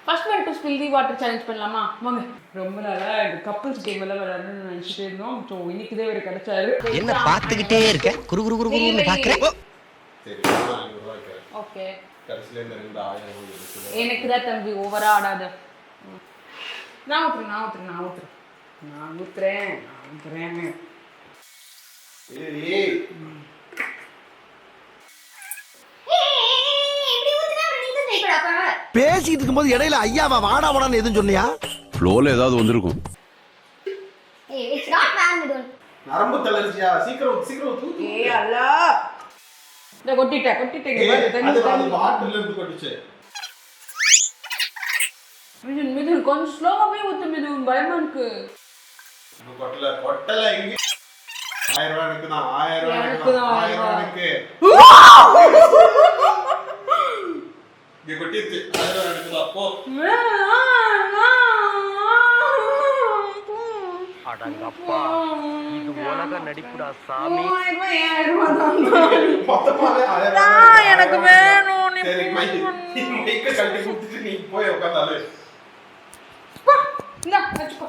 First one to spill the water challenge பண்ணலாமா? வாங்க. ரொம்ப நாளா இந்த கப்பிள்ஸ் கேம் எல்லாம் விளையாடணும்னு நினைச்சிட்டே இருந்தோம். ஸோ இன்னைக்கு தான் இவர் கிடைச்சாரு. என்ன பார்த்துக்கிட்டே இருக்க? குரு குரு குரு குருன்னு பார்க்குறேன். சரி, ஓகே. கடைசியில் இந்த 2,000 எனக்கு தான் தம்பி ஓவரா ஆடாத. நான் ஊத்துறேன். ஏய் பேசிட்டு இருக்கும்போது இடையில ஐயாவா வாடா வாடான்னு எதுவும் சொன்னியா? ஃப்ளோல ஏதாவது வந்திருக்கும். நரம்பு தளர்ச்சியா? சீக்கிரம் தூக்கு. ஏய் அல்லா. இத கொட்டிட்டேன் அது வாட்டர்ல இருந்து கொட்டிச்சு. மிதுன் கொஞ்சம் ஸ்லோவாவே ஊத்து மிதுன், பயமா இருக்கு. கொட்டல இங்க 1000 ரூபாய் எனக்கு தான். 1000 ரூபாய் எனக்கு. இங்க கொட்டிச்சு. 1000 ரூபாய் எனக்கு தான். போ. அடங்கப்பா, இது உலக நடிப்புடா சாமி. மொத்தமாவே 1000 ரூபாய் எனக்கு வேணும். நீ சரி மைக்க கட்டி கொடுத்துட்டு நீ போய் உட்கார்ந்தாலே. இந்தா வச்சுக்கோ.